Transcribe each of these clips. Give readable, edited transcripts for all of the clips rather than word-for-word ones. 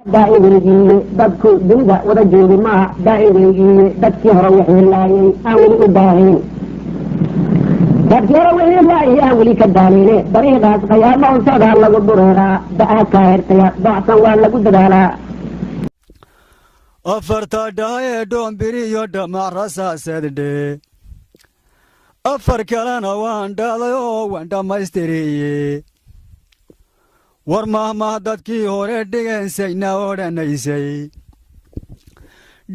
daa'igeygii dadku dunida wada joogi maaha daa'igeygii dadkii hore wixii laayay aan weli u baahayn dadkii hore wixii laayay aan weli ka daaleyne dariiqaas qayaama unsadaa lagu dureeraa da'aa kaa hertaya docsan waa lagu dadaalaa afarta dhahaye dhoombiri iyo dhamac rasaaseeddhe afar kalena waan dhaaday oo waan dhammaystiriye war mahmah dadkii hore dhigaysayna odhanaysay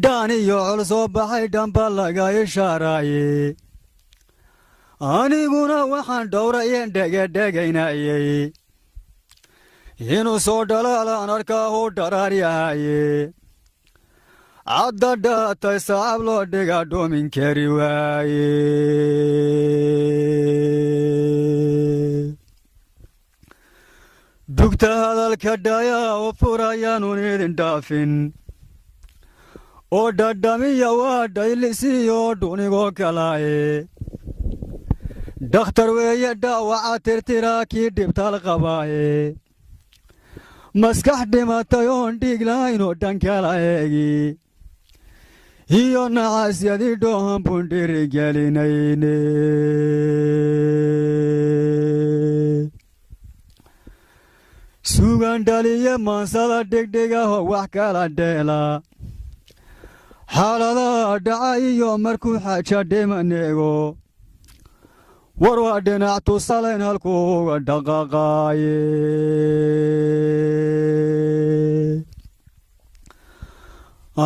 dhaan iyo col soo baxay dhamba laga ishaaraaye aniguna waxaan dhowrayeen dhegedhegaynayey inuu soo dhalaalaan arkaahuu dharaar yahaye cadda dhaatay saacab loo dhiga dhoomin kari waaye dugta hadalka dhayaa oo furayaanun idin dhaafin oo dhadhamiya waa dhaylisiyo dhunigoo kalaaye dhakhtar weeye dhaawaca tirtiraa kii dhibtal qabaaye maskax dhimatay oon dhiig lahayn oo dhan kala eegi iyo nacasyadii dhoohan bun dhirigelinayne sugan dhaliye maansada dhigdhigaho wax kala dheela xaaladaha dhaca iyo markuu xaaja dhimaneego war waa dhinac tusalayn halkuu uga dhaqaqaaye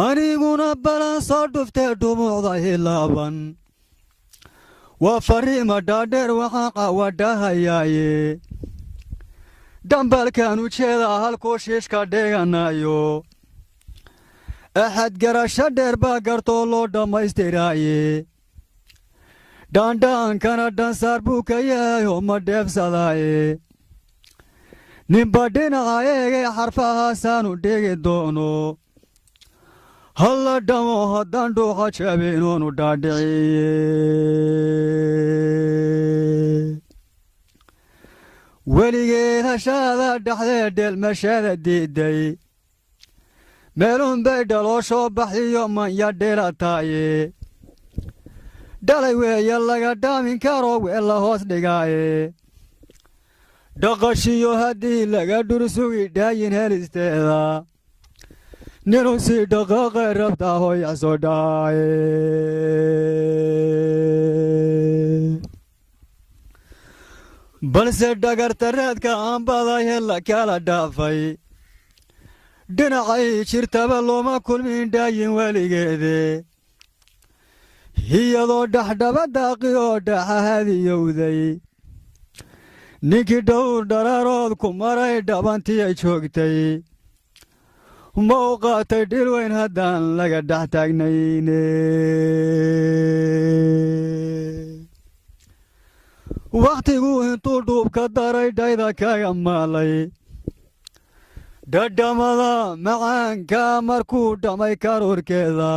aniguna balan soo dhuftee dhumuucda hilaaban waa fariima dhaadheer waxaan qawadhahayaaye dhambalkan ujeedaa halkuu shiishka dhiganayo axad garasho dheer baa gartoo loo dhammaystiraaye dhaandhaankana dhansaar buu ka yahay oo ma dheebsadaaye ninba dhinaca eegay xarfahaasaanu dhigi doono halla dhamo haddaan dhuuqa jabinoonu dhaadhiciye weligeed hashaada dhaxdee dheelmashada diiday meelunbay dhalooshoo baxiyo manya dhilataaye dhalay weeye laga dhaamin karo weel la hoos dhigaaye dhaqashiyo haddii laga dhursugi dhaayin helisteeda ninuu sii dhaqaaqay rabtaa hooyac soo dhaaye balse dhagartareedka aan badaye la kala dhaafay dhinacay jirtaba looma kulmin dhaayin weligeede iyadoo dhaxdhaba daaqi oo dhaxahadiyowday ninkii dhowr dharaarood ku maray dhabantiyay joogtay ma u qaatay dhil weyn haddaan laga dhex taagnayne wakhtiguu intuu dhuubka daray dhayda kaga maalay dhadhamada macaanka markuu dhamay karuurkeeda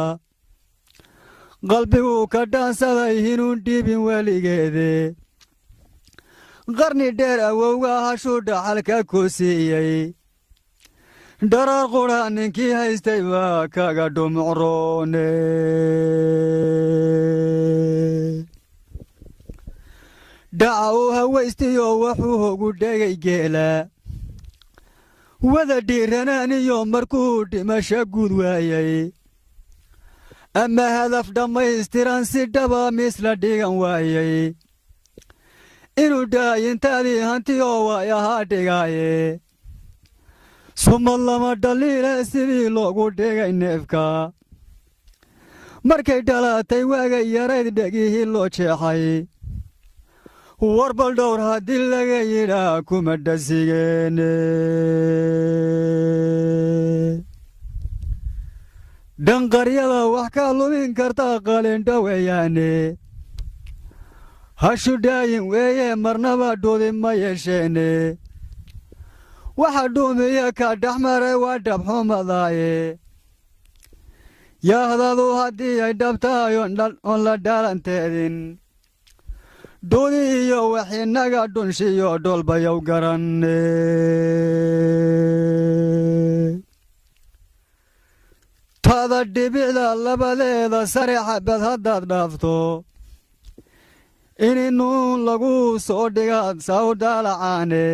qalbiguu ka dhaansaday inuun dhiibin weligeede qarni dheer awowga hashuu dhaxalka ku siiyey dharaar qudha ninkii haystay baa kaga dhumucroone dhaca uu hawaystiyo wuxuu hogu dhegay geela wada dhiiranaaniyo markuu dhimasho guud waayay ama hadaf dhammaystiran si dhaba misla dhigan waayay inuu dhaayintaadii hanti oo way ahaa dhigaaye sumad lama dhaliile sidii loogu dhigay neefka markay dhalaatay waagay yarayd dhegihii loo jeexay warbal dhowr haddii laga yidhaa kuma dhasigeene dhanqaryada wax ka lumin kartaa qalindha weeyaane hashu dhaayin weeye marnaba dhuudi ma yeesheene waxa dhuumiya ka dhex maray waa dhabxumadaaye yaahdadu haddii ay dhabtahay oon la dhaalanteedin dhuudi iyo waxinaga dhunshiyo dholbayow garanne hada dhibicda labadeeda sare xabad haddaad dhaafto ini nuun lagu soo dhigaad saa u daalacaane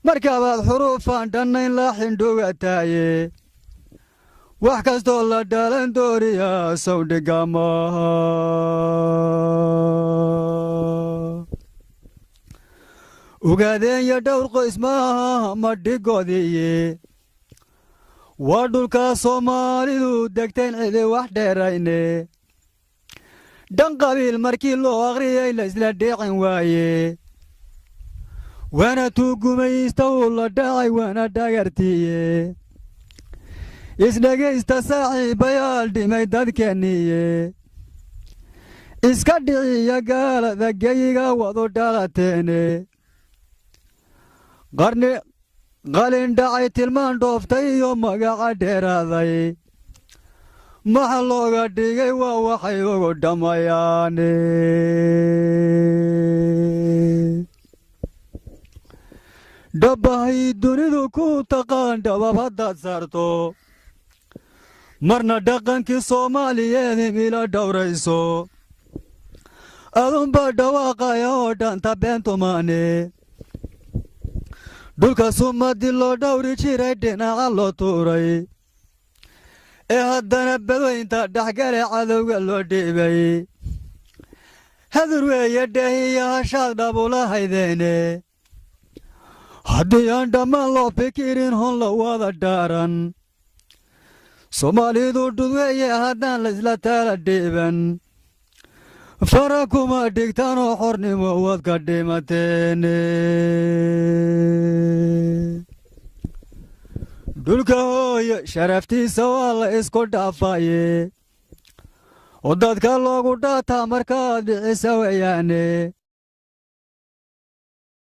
markaabaad xuruufaan dhannayn la xindhugataaye wax kastoo la dhalan dooriyaa sawdhiga maaha ogaadeenya dhowr qoys maaha ma dhigoodiiye waa dhulkaa soomaalidu degtayn cidi wax dheerayne dhan qabiil markii loo akhriyay laysla dheecin waaye waana tuugumaysta uu la dhacay waana dhagartiiye isdhegaysta saaxiibayaal dhimay dadkeenniiye iska dhiciya gaalada geyiga wadu dhalateene qalin dhacay tilmaan dhooftay iyo magaca dheeraaday maxa looga dhigay waa waxay ugu dhammayaane dhabbahay dunidu ku taqaan dhabab haddaad saarto marna dhaqankii soomaaliyeed imila dhowrayso adunbaa dhawaaqaya oo dhanta beentumaane dhulka sumadii loo dhowri jiray dhinaca loo tuuray ee haddana badweynta dhexgale cadowga loo dhiibay hadur weeye dheehiya hashaad dhabula haydeene haddii aan dhammaan loo fikirin hon la wada dhaaran soomaalidu dhudweeye haddaan laysla taala dhiiban fara kuma dhigtanoo xornimo waad ka dhimateene dhulka hooye sharaftiisa waa la isku dhaafaye oo dadka loogu dhaataa markaad dhicisa weeyaane